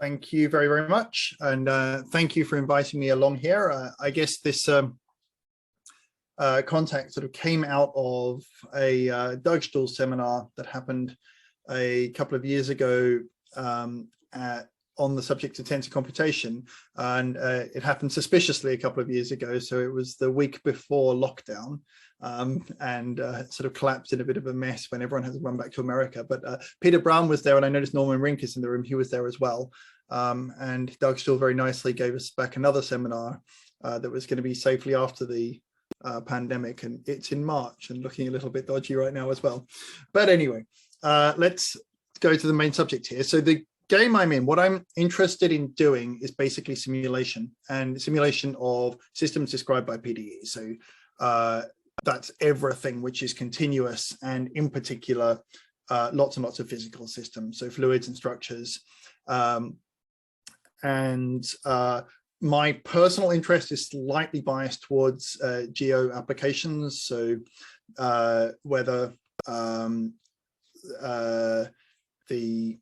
Thank you very, very much. And thank you for inviting me along here. I guess this contact sort of came out of a Dugstall seminar that happened a couple of years ago on the subject of tensor computation. And it happened suspiciously a couple of years ago. So it was the week before lockdown. Sort of collapsed in a bit of a mess when everyone had to run back to America. But Peter Brown was there, and I noticed Norman Rinkus in the room. He was there as well. And Doug still very nicely gave us back another seminar that was going to be safely after the pandemic, and it's in March and looking a little bit dodgy right now as well. But anyway, let's go to the main subject here. So the game I'm in, what I'm interested in doing is basically simulation, and simulation of systems described by PDEs. So that's everything which is continuous, and in particular, lots and lots of physical systems, so fluids and structures. My personal interest is slightly biased towards geo applications, so whether the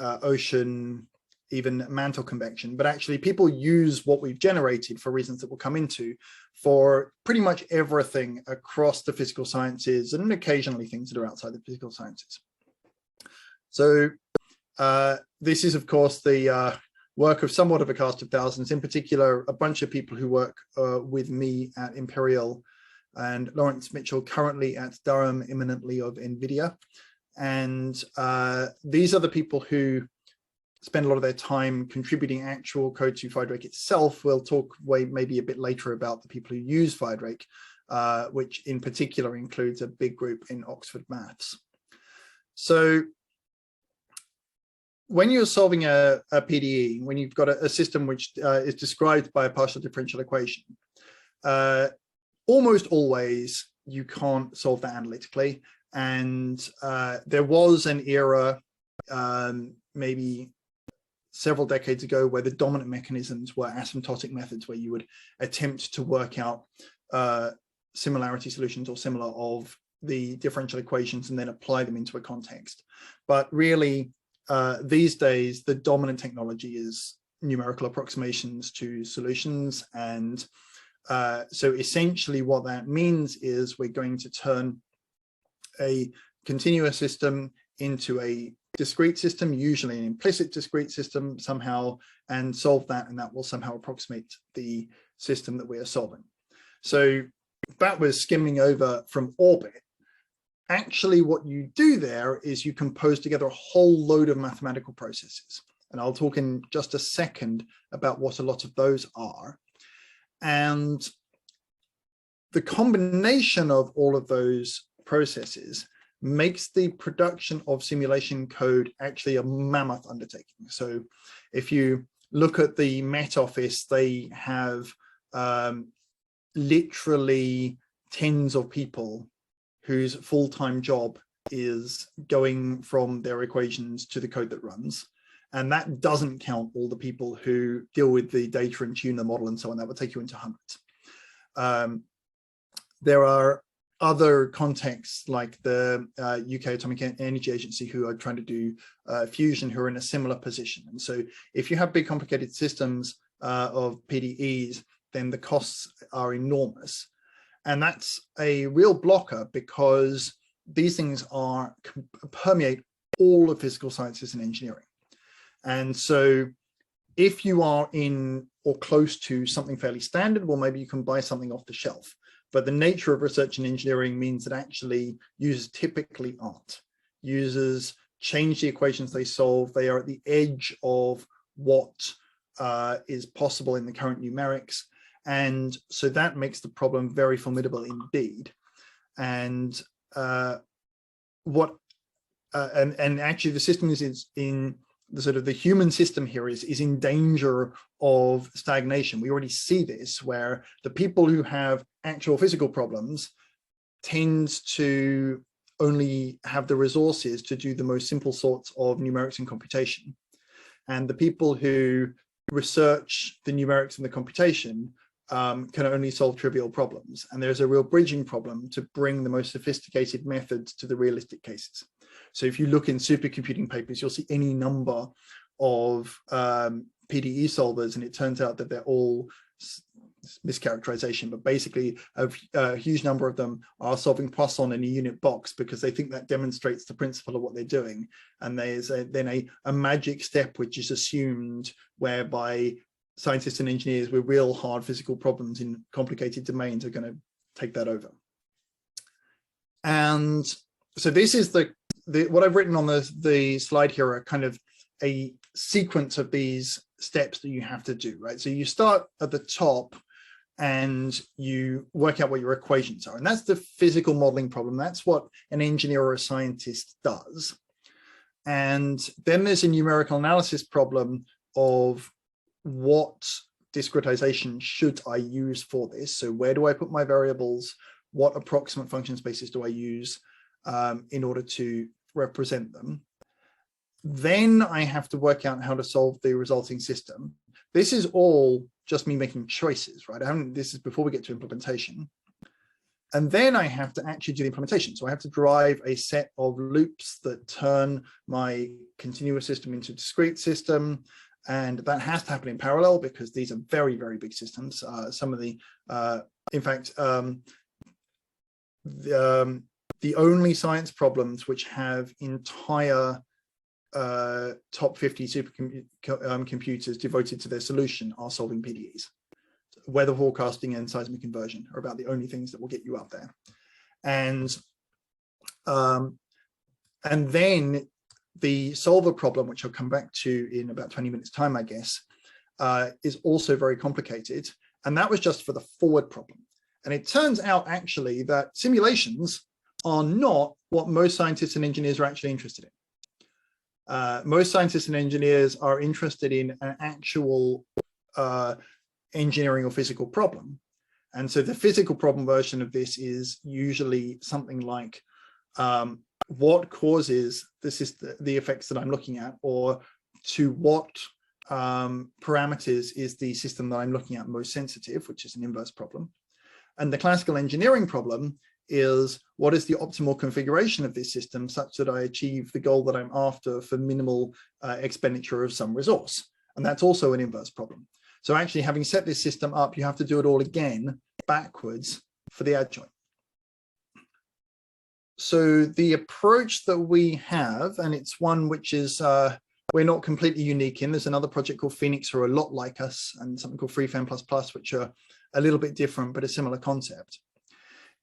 ocean, even mantle convection, but actually people use what we've generated for reasons that we'll come into for pretty much everything across the physical sciences, and occasionally things that are outside the physical sciences. So this is, of course, the work of somewhat of a cast of thousands, in particular, a bunch of people who work with me at Imperial, and Lawrence Mitchell currently at Durham, imminently of NVIDIA. And these are the people who spend a lot of their time contributing actual code to Firedrake itself. We'll talk maybe a bit later about the people who use Firedrake, which in particular includes a big group in Oxford Maths. So when you're solving a PDE, when you've got a system which is described by a partial differential equation, almost always you can't solve that analytically. And there was an era, maybe several decades ago, where the dominant mechanisms were asymptotic methods, where you would attempt to work out similarity solutions or similar of the differential equations and then apply them into a context. But really, these days, the dominant technology is numerical approximations to solutions. And so essentially what that means is we're going to turn a continuous system into a discrete system, usually an implicit discrete system somehow, and solve that, and that will somehow approximate the system that we are solving. So that was skimming over from orbit. Actually, what you do there is you compose together a whole load of mathematical processes. And I'll talk in just a second about what a lot of those are. And the combination of all of those processes makes the production of simulation code actually a mammoth undertaking. So if you look at the Met Office, they have literally tens of people whose full-time job is going from their equations to the code that runs. And that doesn't count all the people who deal with the data and tune the model and so on. That would take you into hundreds. There are other contexts like the UK Atomic Energy Agency, who are trying to do fusion, who are in a similar position. And so if you have big complicated systems of PDEs, then the costs are enormous. And that's a real blocker, because these things permeate all of physical sciences and engineering. And so if you are in or close to something fairly standard, well, maybe you can buy something off the shelf. But the nature of research and engineering means that actually users typically aren't. Users change the equations they solve. They are at the edge of what is possible in the current numerics. And so that makes the problem very formidable indeed. And actually the system is in the sort of the human system here is in danger of stagnation. We already see this, where the people who have actual physical problems tend to only have the resources to do the most simple sorts of numerics and computation. And the people who research the numerics and the computation can only solve trivial problems. And there's a real bridging problem to bring the most sophisticated methods to the realistic cases. So if you look in supercomputing papers, you'll see any number of PDE solvers, and it turns out that they're all mischaracterization, but basically a huge number of them are solving Poisson in a unit box because they think that demonstrates the principle of what they're doing. And there's then a magic step which is assumed, whereby scientists and engineers with real hard physical problems in complicated domains are going to take that over. And so this is what I've written on the slide here are kind of a sequence of these steps that you have to do, right? So you start at the top and you work out what your equations are. And that's the physical modeling problem. That's what an engineer or a scientist does. And then there's a numerical analysis problem of what discretization should I use for this? So where do I put my variables? What approximate function spaces do I use in order to represent them? Then I have to work out how to solve the resulting system. This is all just me making choices, right? This is before we get to implementation. And then I have to actually do the implementation. So I have to drive a set of loops that turn my continuous system into a discrete system. And that has to happen in parallel because these are very, very big systems. Some of the, in fact, the only science problems which have entire top 50 supercomputers devoted to their solution are solving PDEs. Weather forecasting and seismic inversion are about the only things that will get you up there. And then the solver problem, which I'll come back to in about 20 minutes time, I guess, is also very complicated. And that was just for the forward problem. And it turns out actually that simulations are not what most scientists and engineers are actually interested in. Most scientists and engineers are interested in an actual engineering or physical problem. And so the physical problem version of this is usually something like what causes the effects that I'm looking at, or to what parameters is the system that I'm looking at most sensitive, which is an inverse problem. And the classical engineering problem is what is the optimal configuration of this system such that I achieve the goal that I'm after for minimal expenditure of some resource. And that's also an inverse problem. So actually, having set this system up, you have to do it all again backwards for the adjoint. So the approach that we have, and it's one which is we're not completely unique in. There's another project called Phoenix who are a lot like us, and something called FreeFan++, which are a little bit different, but a similar concept,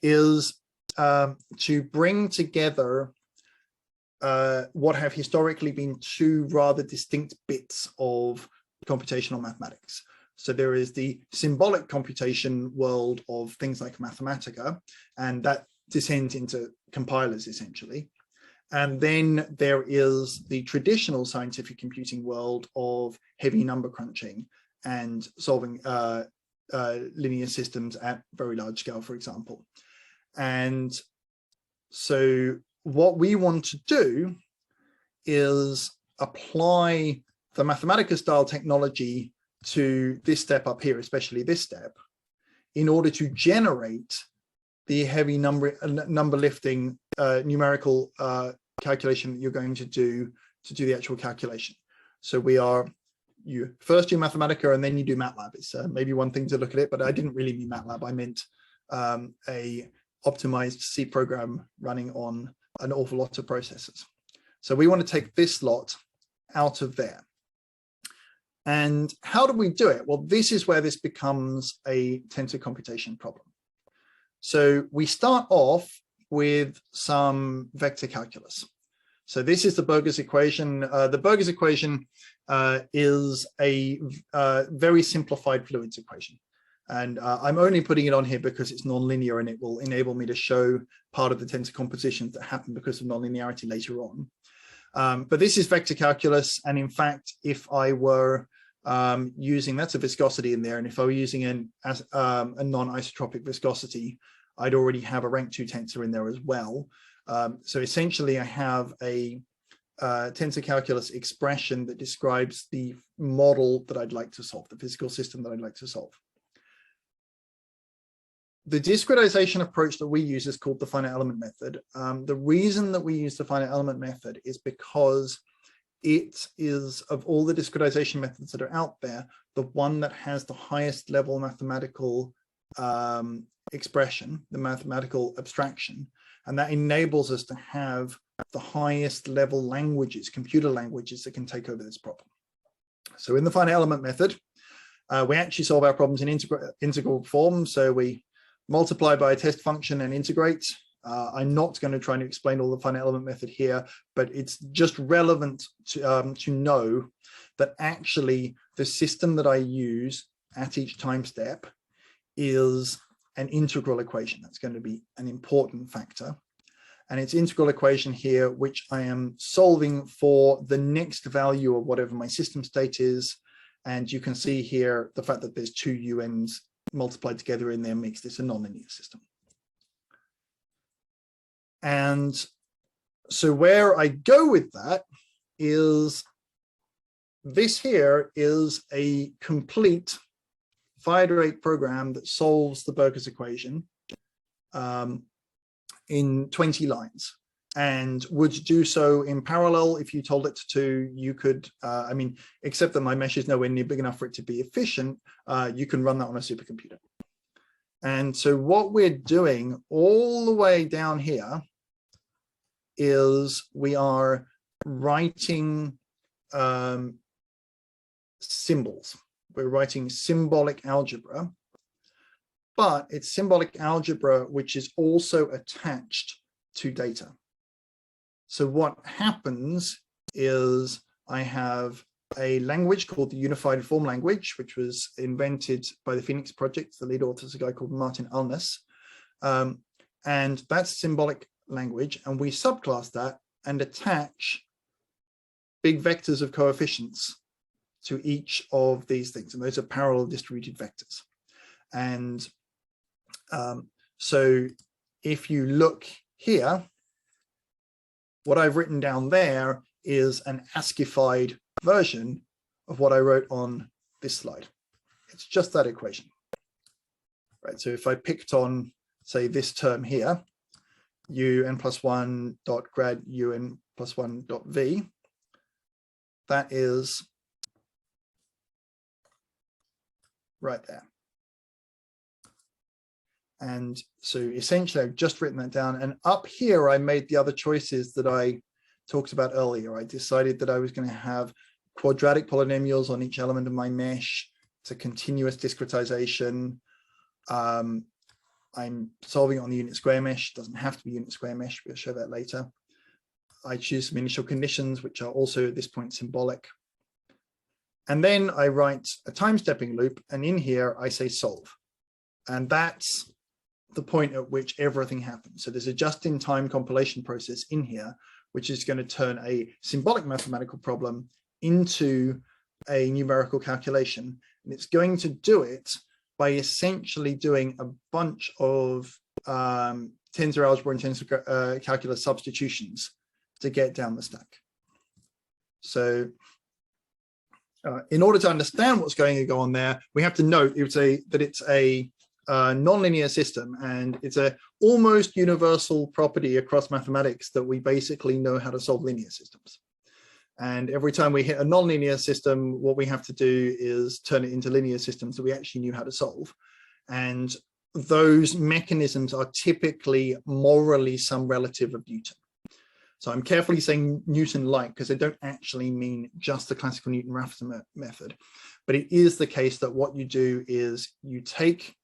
is to bring together what have historically been two rather distinct bits of computational mathematics. So there is the symbolic computation world of things like Mathematica, and that descends into compilers essentially. And then there is the traditional scientific computing world of heavy number crunching and solving linear systems at very large scale, for example. And so what we want to do is apply the Mathematica style technology to this step up here, especially this step, in order to generate the heavy number lifting numerical calculation that you're going to do the actual calculation. So you first do Mathematica and then you do MATLAB. It's maybe one thing to look at it, but I didn't really mean MATLAB. I meant a optimized C program running on an awful lot of processors. So we want to take this lot out of there. And how do we do it? Well, this is where this becomes a tensor computation problem. So we start off with some vector calculus. So this is the Burger's equation. The Burger's equation is a very simplified fluids equation. And I'm only putting it on here because it's nonlinear and it will enable me to show part of the tensor compositions that happen because of nonlinearity later on. But this is vector calculus. And in fact, if I were using, that's a viscosity in there, and if I were using a non-isotropic viscosity, I'd already have a rank 2 tensor in there as well. So essentially, I have a tensor calculus expression that describes the model that I'd like to solve, the physical system that I'd like to solve. The discretization approach that we use is called the finite element method. The reason that we use the finite element method is because it is, of all the discretization methods that are out there, the one that has the highest level mathematical expression, the mathematical abstraction, and that enables us to have the highest level languages, computer languages that can take over this problem. So in the finite element method, we actually solve our problems in integral form. So we multiply by a test function and integrate. I'm not going to try and explain all the finite element method here, but it's just relevant to know that actually the system that I use at each time step is an integral equation. That's going to be an important factor. And it's integral equation here, which I am solving for the next value of whatever my system state is. And you can see here the fact that there's two UNs multiplied together in there makes this a nonlinear system. And so where I go with that is this here is a complete Firedrake program that solves the Burgers equation in 20 lines, and would do so in parallel if you told it to. You could, I mean, except that my mesh is nowhere near big enough for it to be efficient, you can run that on a supercomputer. And so what we're doing all the way down here is we are writing symbols. We're writing symbolic algebra, but it's symbolic algebra which is also attached to data. So what happens is I have a language called the Unified Form Language, which was invented by the Phoenix project. The lead author is a guy called Martin Alnes. And that's symbolic language. And we subclass that and attach big vectors of coefficients to each of these things. And those are parallel distributed vectors. And so if you look here, what I've written down there is an ASCII-fied version of what I wrote on this slide. It's just that equation, right? So if I picked on, say, this term here, un plus 1 dot grad un plus 1 dot v, that is right there. And so essentially I've just written that down, and up here I made the other choices that I talked about earlier. I decided that I was going to have quadratic polynomials on each element of my mesh. It's a continuous discretization. I'm solving it on the unit square mesh. It doesn't have to be unit square mesh. We'll show that later. I choose some initial conditions, which are also at this point symbolic. And then I write a time stepping loop, and in here I say solve. And that's the point at which everything happens. So there's a just-in-time compilation process in here, which is going to turn a symbolic mathematical problem into a numerical calculation. And it's going to do it by essentially doing a bunch of tensor algebra and tensor calculus substitutions to get down the stack. So in order to understand what's going to go on there, we have to note that it's a nonlinear system, and it's a almost universal property across mathematics that we basically know how to solve linear systems. And every time we hit a nonlinear system, what we have to do is turn it into linear systems that we actually knew how to solve. And those mechanisms are typically morally some relative of Newton. So I'm carefully saying Newton-like because I don't actually mean just the classical Newton-Raphson method. But it is the case that what you do is you take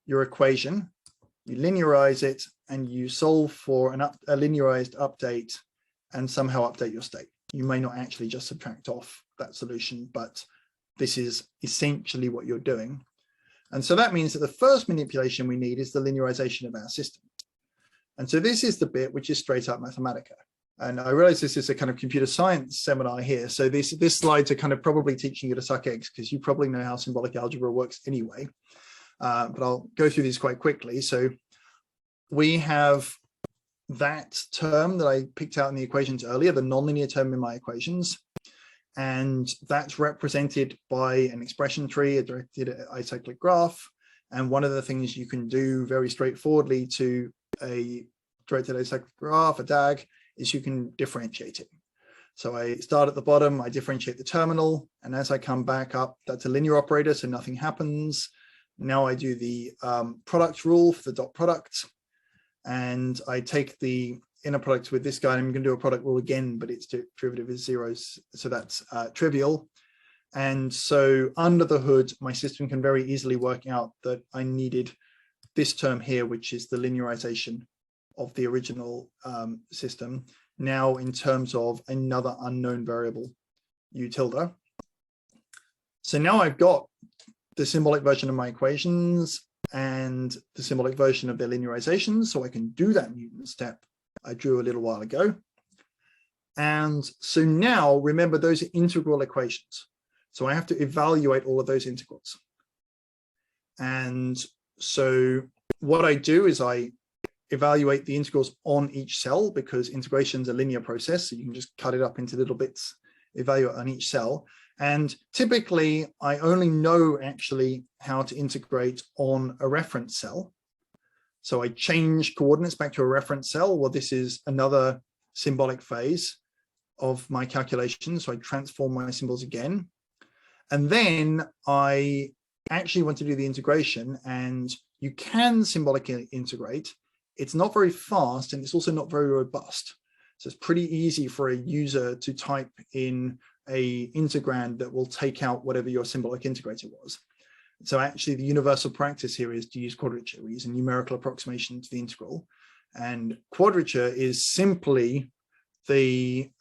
your equation, you linearize it, and you solve for a linearized update and somehow update your state. You may not actually just subtract off that solution, but this is essentially what you're doing. And so that means that the first manipulation we need is the linearization of our system. And so this is the bit which is straight up Mathematica. And I realize this is a kind of computer science seminar here. So this slides are kind of probably teaching you to suck eggs because you probably know how symbolic algebra works anyway. But I'll go through these quite quickly. So we have that term that I picked out in the equations earlier, the nonlinear term in my equations. And that's represented by an expression tree, a directed acyclic graph. And one of the things you can do very straightforwardly to a directed acyclic graph, a DAG, is you can differentiate it. So I start at the bottom, I differentiate the terminal, and as I come back up, that's a linear operator, so nothing happens. Now I do the product rule for the dot product, and I take the inner product with this guy. I'm going to do a product rule again, but its derivative is zeros, so that's trivial. And so under the hood, my system can very easily work out that I needed this term here, which is the linearization of the original system, now in terms of another unknown variable, u tilde. So now I've got the symbolic version of my equations and the symbolic version of their linearization, so I can do that Newton step I drew a little while ago. And so now, remember, those are integral equations. So I have to evaluate all of those integrals. And so what I do is I evaluate the integrals on each cell, because integration is a linear process, so you can just cut it up into little bits, evaluate on each cell. And typically, I only know actually how to integrate on a reference cell. So I change coordinates back to a reference cell. Well, this is another symbolic phase of my calculation. So I transform my symbols again. And then I actually want to do the integration, and you can symbolically integrate. It's not very fast, and it's also not very robust. So it's pretty easy for a user to type in a integrand that will take out whatever your symbolic integrator was. So actually the universal practice here is to use quadrature. We use a numerical approximation to the integral, and quadrature is simply the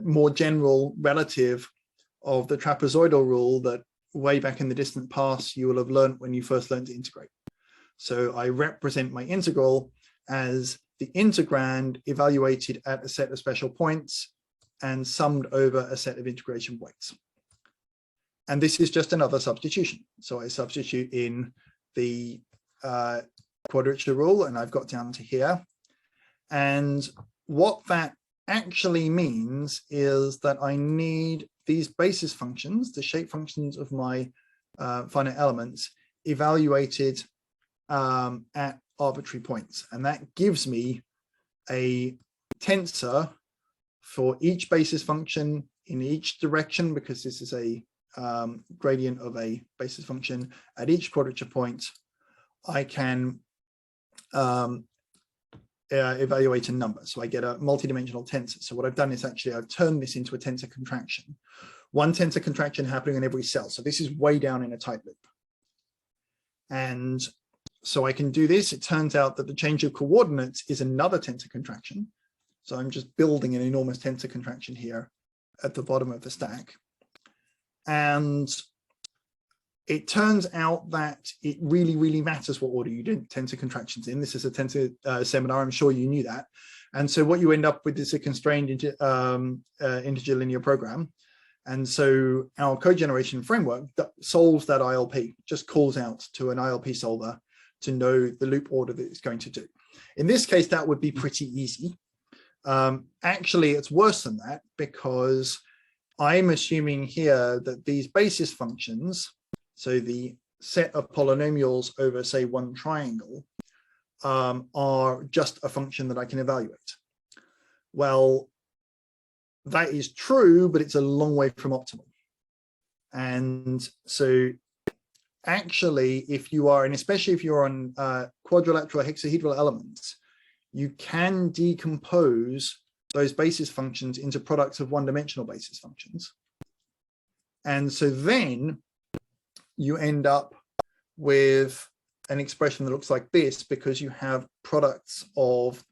more general relative of the trapezoidal rule that way back in the distant past you will have learned when you first learned to integrate. So I represent my integral as the integrand evaluated at a set of special points and summed over a set of integration weights. And this is just another substitution. So I substitute in the quadrature rule, and I've got down to here. And what that actually means is that I need these basis functions, the shape functions of my finite elements, evaluated at arbitrary points. And that gives me a tensor for each basis function in each direction, because this is a gradient of a basis function at each quadrature point. I can evaluate a number. So I get a multidimensional tensor. So what I've done is actually I've turned this into a tensor contraction. One tensor contraction happening in every cell. So this is way down in a tight loop. And so I can do this. It turns out that the change of coordinates is another tensor contraction. So I'm just building an enormous tensor contraction here at the bottom of the stack. And it turns out that it really, really matters what order you do tensor contractions in. This is a tensor seminar, I'm sure you knew that. And so what you end up with is a constrained integer linear program. And so our code generation framework that solves that ILP, just calls out to an ILP solver to know the loop order that it's going to do. In this case, that would be pretty easy. Actually, it's worse than that, because I'm assuming here that these basis functions, so the set of polynomials over, say, one triangle, are just a function that I can evaluate. Well, that is true, but it's a long way from optimal. And so actually, if you are, and especially if you're on quadrilateral hexahedral elements, you can decompose those basis functions into products of one-dimensional basis functions. And so then you end up with an expression that looks like this, because you have products of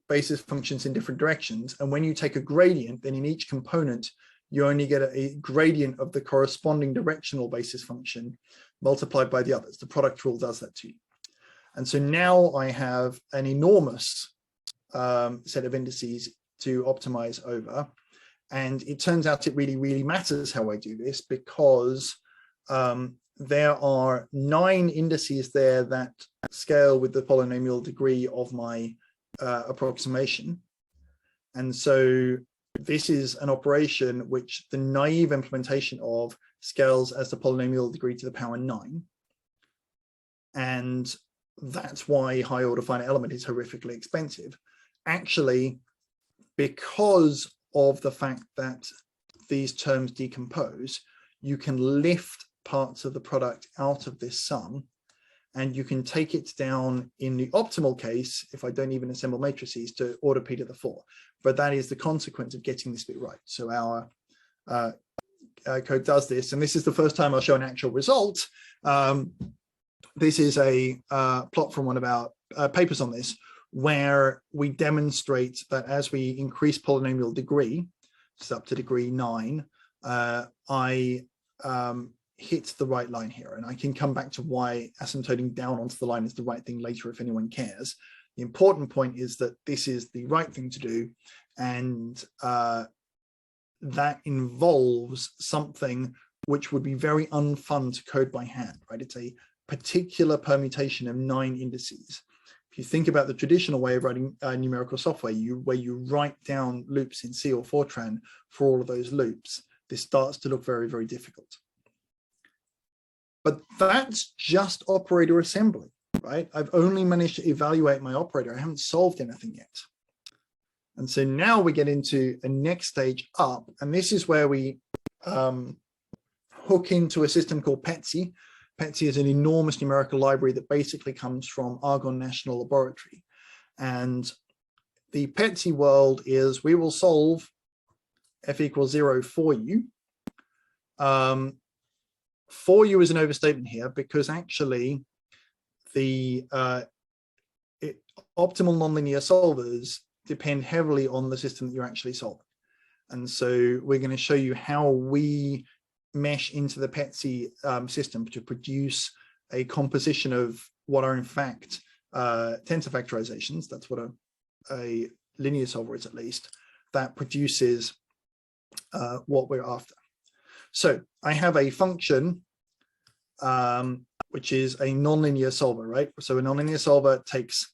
basis functions in different directions. And when you take a gradient, then in each component, you only get a gradient of the corresponding directional basis function multiplied by the others. The product rule does that to you. And so now I have an enormous set of indices to optimize over. And it turns out it really, really matters how I do this, because there are 9 indices there that scale with the polynomial degree of my approximation. And so this is an operation which the naive implementation of scales as the polynomial degree to the power 9. And that's why high order finite element is horrifically expensive. actually, because of the fact that these terms decompose, you can lift parts of the product out of this sum, and you can take it down in the optimal case, if I don't even assemble matrices, to order p to the 4. But that is the consequence of getting this bit right. So our code does this, and this is the first time I'll show an actual result. This is a plot from one of our papers on this, where we demonstrate that as we increase polynomial degree, it's up to degree 9, I hit the right line here. And I can come back to why asymptoting down onto the line is the right thing later if anyone cares. The important point is that this is the right thing to do, and that involves something which would be very unfun to code by hand, right? It's a particular permutation of 9 indices. If you think about the traditional way of writing numerical software, where you write down loops in C or Fortran for all of those loops, this starts to look very, very difficult. But that's just operator assembly, right? I've only managed to evaluate my operator. I haven't solved anything yet. And so now we get into a next stage up, and this is where we hook into a system called PETSI. PETSI is an enormous numerical library that basically comes from Argonne National Laboratory. And the PETSI world is, we will solve f equals 0 for you. For you is an overstatement here, because actually the optimal nonlinear solvers depend heavily on the system that you're actually solving. And so we're going to show you how we mesh into the PETSI system to produce a composition of what are in fact tensor factorizations. That's what a linear solver is, at least, that produces what we're after. So I have a function which is a nonlinear solver, right? So a nonlinear solver takes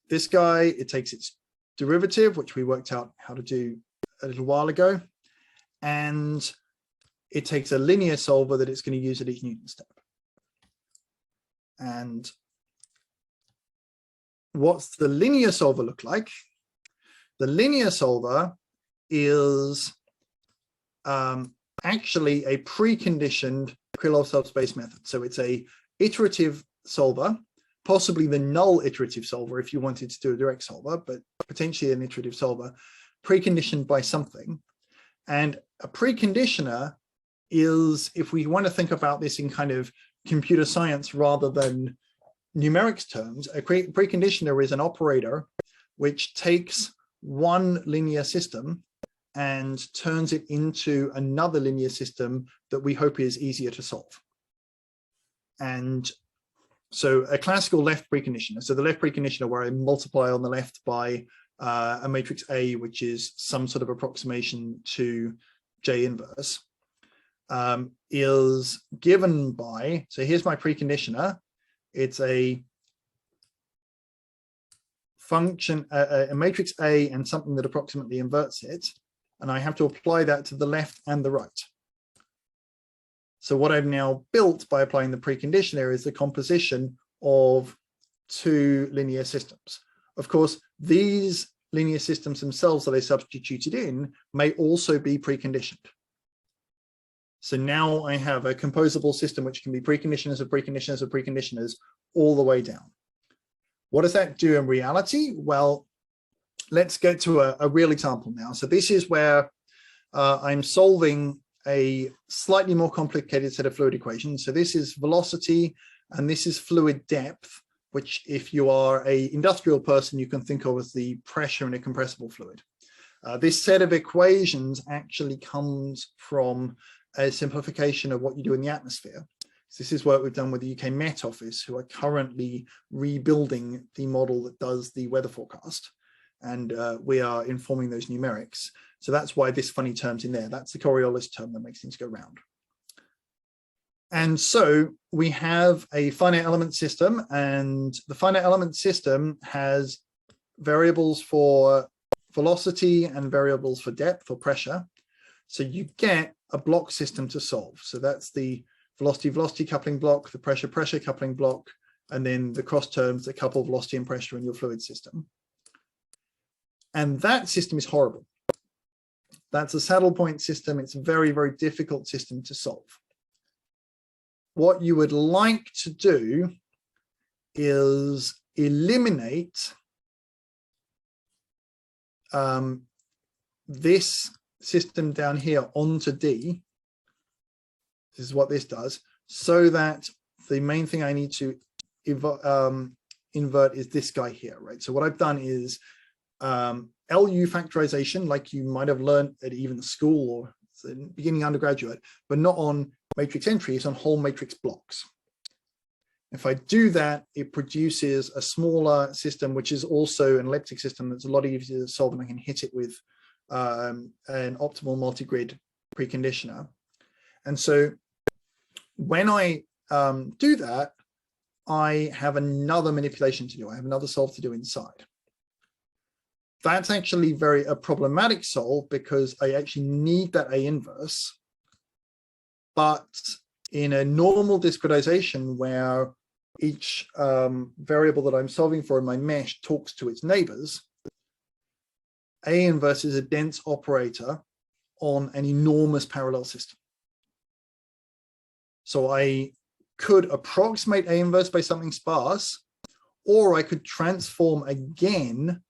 this guy, it takes its derivative, which we worked out how to do a little while ago, and it takes a linear solver that it's going to use at each Newton step. And what's the linear solver look like? The linear solver is actually a preconditioned Krylov subspace method. So it's a iterative solver, possibly the null iterative solver if you wanted to do a direct solver, but potentially an iterative solver, preconditioned by something. And a preconditioner is, if we want to think about this in kind of computer science rather than numerics terms, a preconditioner is an operator which takes one linear system and turns it into another linear system that we hope is easier to solve. And so a classical left preconditioner, so the left preconditioner where I multiply on the left by a matrix A, which is some sort of approximation to J inverse, is given by, so here's my preconditioner. It's a function, a matrix A and something that approximately inverts it. And I have to apply that to the left and the right. So what I've now built by applying the preconditioner is the composition of 2 linear systems. Of course, these linear systems themselves that I substituted in may also be preconditioned. So now I have a composable system which can be preconditioners of preconditioners of preconditioners all the way down. What does that do in reality? Well, let's get to a real example now. So this is where I'm solving a slightly more complicated set of fluid equations. So this is velocity and this is fluid depth, which if you are an industrial person, you can think of as the pressure in a compressible fluid. This set of equations actually comes from a simplification of what you do in the atmosphere. So this is work we've done with the UK Met Office, who are currently rebuilding the model that does the weather forecast. And we are informing those numerics. So that's why this funny term's in there. That's the Coriolis term that makes things go round. And so we have a finite element system, and the finite element system has variables for velocity and variables for depth or pressure. So you get a block system to solve. So that's the velocity coupling block, the pressure coupling block, and then the cross terms that couple velocity and pressure in your fluid system. And that system is horrible. That's a saddle point system. It's a very, very difficult system to solve. What you would like to do is eliminate this system down here onto D. This is what this does, so that the main thing I need to invert is this guy here, right? So what I've done is LU factorization, like you might have learned at even school or beginning undergraduate, but not on matrix entry, it's on whole matrix blocks. If I do that, it produces a smaller system, which is also an elliptic system that's a lot easier to solve, and I can hit it with an optimal multi-grid preconditioner. And so when I do that, I have another manipulation to do. I have another solve to do inside. That's actually a problematic solve because I actually need that A inverse. But in a normal discretization where each variable that I'm solving for in my mesh talks to its neighbors, A inverse is a dense operator on an enormous parallel system. So I could approximate A inverse by something sparse, or I could transform again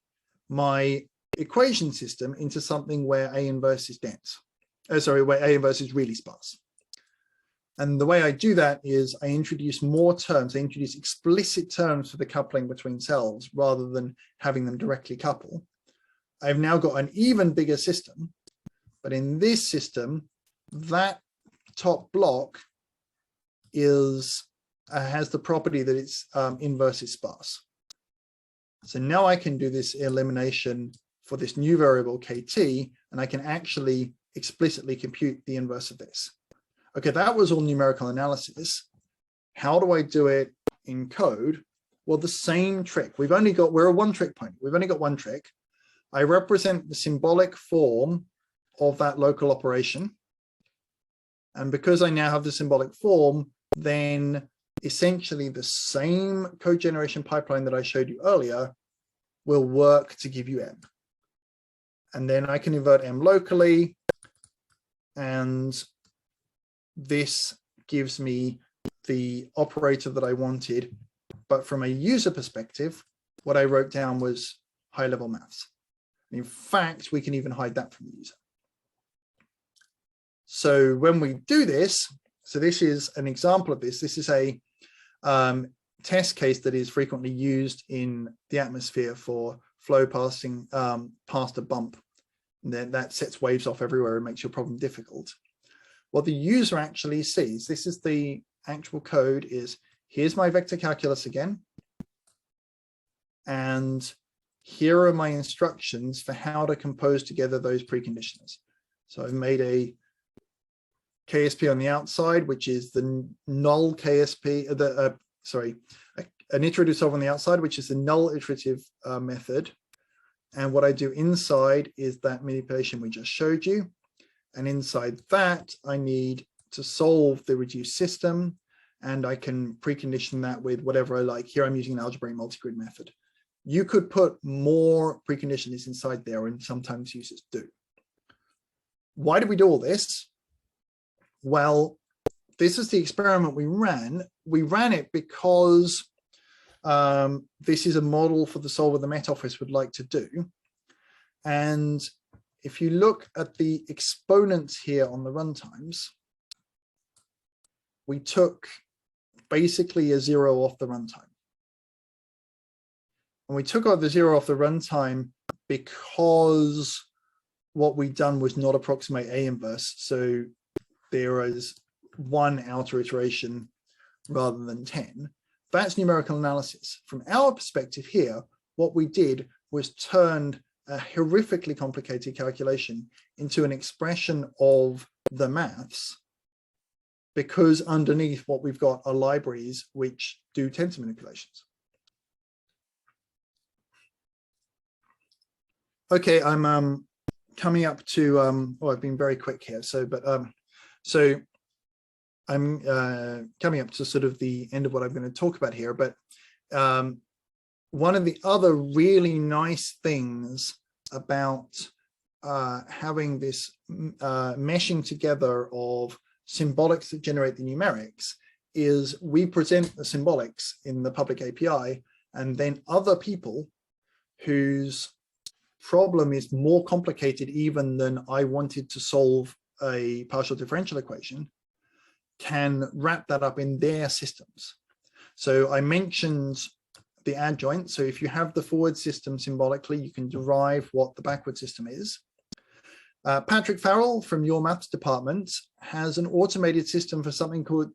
my equation system into something where A inverse is dense. Where A inverse is really sparse. And the way I do that is I introduce more terms. I introduce explicit terms for the coupling between cells rather than having them directly couple. I've now got an even bigger system, but in this system, that top block has the property that its inverse is sparse. So now I can do this elimination for this new variable kt, and I can actually explicitly compute the inverse of this. Okay, that was all numerical analysis. How do I do it in code? Well, the same trick. We're a one-trick pony. We've only got one trick. I represent the symbolic form of that local operation. And because I now have the symbolic form, then essentially the same code generation pipeline that I showed you earlier will work to give you M. And then I can invert M locally, and this gives me the operator that I wanted. But from a user perspective, what I wrote down was high-level maths. In fact, we can even hide that from the user. So when we do this, so this is an example of this. This is a test case that is frequently used in the atmosphere for flow passing past a bump. And then that sets waves off everywhere and makes your problem difficult. What the user actually sees, this is the actual code, is here's my vector calculus again. And here are my instructions for how to compose together those preconditioners. So I've made a KSP on the outside, which is the null KSP, an iterative solve on the outside, which is the null iterative method. And what I do inside is that manipulation we just showed you. And inside that, I need to solve the reduced system, and I can precondition that with whatever I like. Here I'm using an algebraic multigrid method. You could put more preconditions inside there, and sometimes users do. Why did we do all this? Well, this is the experiment we ran. We ran it because this is a model for the solver the Met Office would like to do. And if you look at the exponents here on the runtimes, we took basically a 0 off the runtime. And we took out the 0 off the runtime because what we'd done was not approximate A inverse. So there is one outer iteration rather than 10. That's numerical analysis. From our perspective here, what we did was turned a horrifically complicated calculation into an expression of the maths, because underneath what we've got are libraries which do tensor manipulations. Okay, I'm coming up to, I've been very quick here. So I'm coming up to sort of the end of what I'm going to talk about here. But one of the other really nice things about having this meshing together of symbolics that generate the numerics is we present the symbolics in the public API, and then other people whose problem is more complicated even than I wanted to solve a partial differential equation can wrap that up in their systems. So I mentioned the adjoint. So if you have the forward system symbolically, you can derive what the backward system is. Patrick Farrell from your maths department has an automated system for something called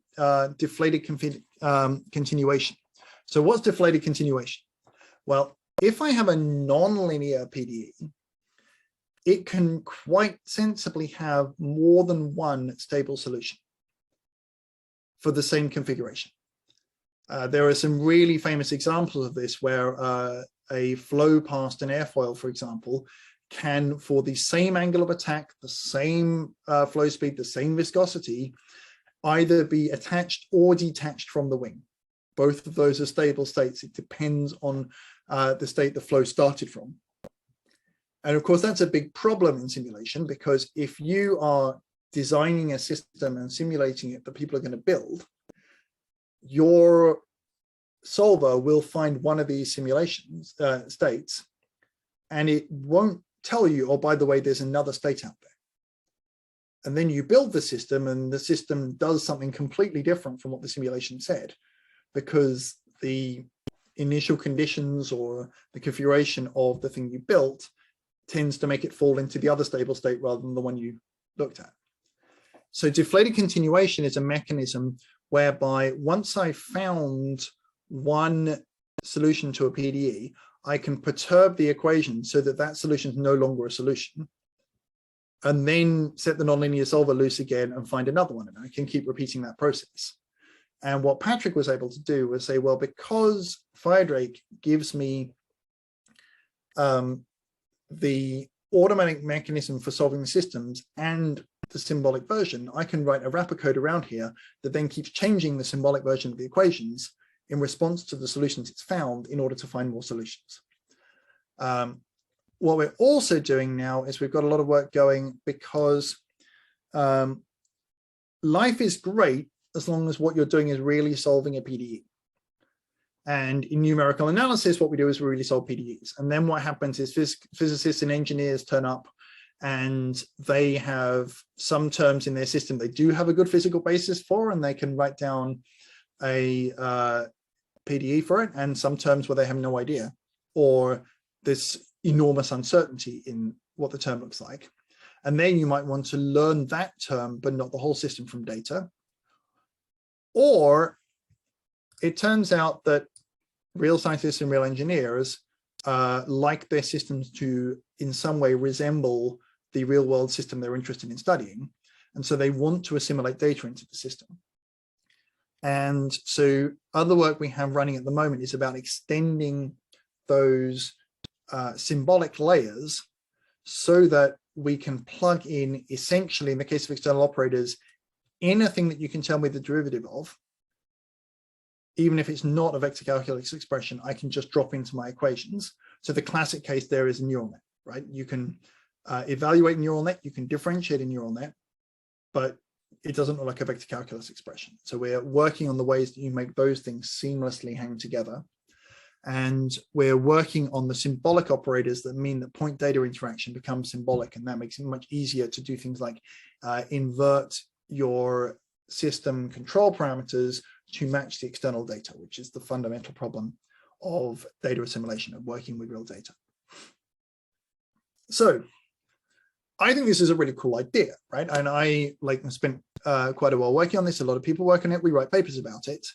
deflated continuation. So what's deflated continuation? Well, if I have a nonlinear PDE, it can quite sensibly have more than one stable solution for the same configuration. There are some really famous examples of this where a flow past an airfoil, for example, can, for the same angle of attack, the same flow speed, the same viscosity, either be attached or detached from the wing. Both of those are stable states. It depends on the state the flow started from. And of course, that's a big problem in simulation, because if you are designing a system and simulating it that people are going to build, your solver will find one of these simulations states, and it won't tell you, oh, by the way, there's another state out there. And then you build the system, and the system does something completely different from what the simulation said, because the initial conditions or the configuration of the thing you built tends to make it fall into the other stable state rather than the one you looked at. So deflated continuation is a mechanism whereby once I found one solution to a PDE, I can perturb the equation so that that solution is no longer a solution, and then set the nonlinear solver loose again and find another one. And I can keep repeating that process. And what Patrick was able to do was say, well, because Firedrake gives me the automatic mechanism for solving the systems and the symbolic version, I can write a wrapper code around here that then keeps changing the symbolic version of the equations in response to the solutions it's found in order to find more solutions. What we're also doing now is we've got a lot of work going, because life is great as long as what you're doing is really solving a PDE. And in numerical analysis, what we do is we really solve PDEs. And then what happens is physicists and engineers turn up, and they have some terms in their system they do have a good physical basis for, and they can write down a PDE for it, and some terms where they have no idea, or this enormous uncertainty in what the term looks like. And then you might want to learn that term, but not the whole system from data. Or it turns out that real scientists and real engineers like their systems to, in some way, resemble the real world system they're interested in studying. And so they want to assimilate data into the system. And so other work we have running at the moment is about extending those symbolic layers so that we can plug in, essentially, in the case of external operators, anything that you can tell me the derivative of. Even if it's not a vector calculus expression, I can just drop into my equations. So the classic case there is a neural net, right? You can evaluate a neural net, you can differentiate a neural net, but it doesn't look like a vector calculus expression. So we're working on the ways that you make those things seamlessly hang together. And we're working on the symbolic operators that mean that point data interaction becomes symbolic, and that makes it much easier to do things like invert your system control parameters to match the external data, which is the fundamental problem of data assimilation, of working with real data. So I think this is a really cool idea, right? And I spent quite a while working on this. A lot of people work on it. We write papers about it.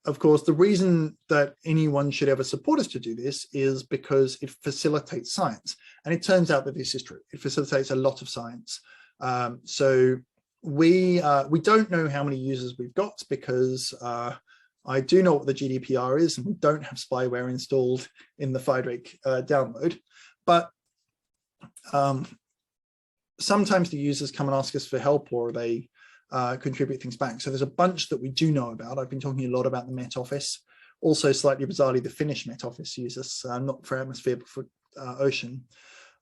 Of course, the reason that anyone should ever support us to do this is because it facilitates science. And it turns out that this is true. It facilitates a lot of science. So we don't know how many users we've got, because I do know what the GDPR is, and we don't have spyware installed in the Firedrake download. But sometimes the users come and ask us for help, or they contribute things back. So there's a bunch that we do know about. I've been talking a lot about the Met Office. Also, slightly bizarrely, the Finnish Met Office uses, not for atmosphere, but for ocean.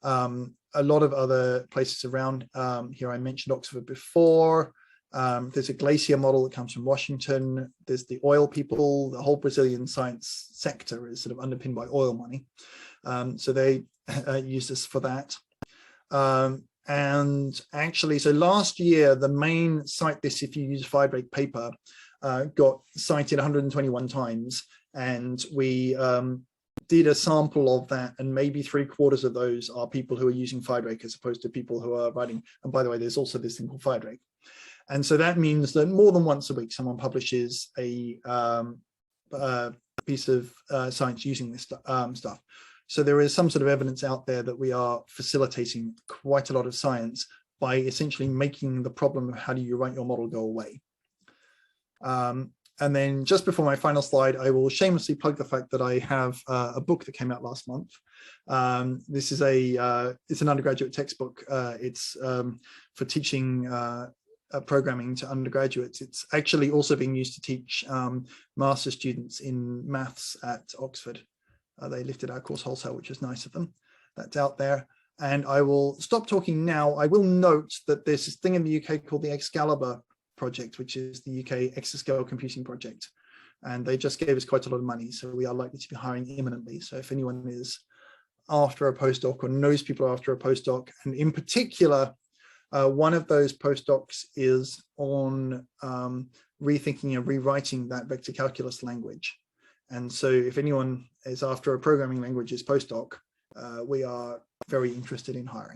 A lot of other places around. Here I mentioned Oxford before. There's a glacier model that comes from Washington. There's the oil people. The whole Brazilian science sector is sort of underpinned by oil money. So they use this for that. And actually, so last year, the main cite this if you use Firedrake paper got cited 121 times. And we did a sample of that, and maybe 3/4 of those are people who are using Firedrake as opposed to people who are writing. And by the way, there's also this thing called Firedrake. And so that means that more than once a week, someone publishes a piece of science using this stuff. So there is some sort of evidence out there that we are facilitating quite a lot of science by essentially making the problem of how do you write your model go away. And then just before my final slide, I will shamelessly plug the fact that I have a book that came out last month. This is it's an undergraduate textbook. It's for teaching programming to undergraduates. It's actually also being used to teach master students in maths at Oxford. They lifted our course wholesale, which is nice of them. That's out there. And I will stop talking now. I will note that there's this thing in the UK called the Excalibur project, which is the UK exascale computing project. And they just gave us quite a lot of money. So we are likely to be hiring imminently. So if anyone is after a postdoc or knows people after a postdoc, and in particular, one of those postdocs is on rethinking and rewriting that vector calculus language. And so if anyone is after a programming languages postdoc, we are very interested in hiring.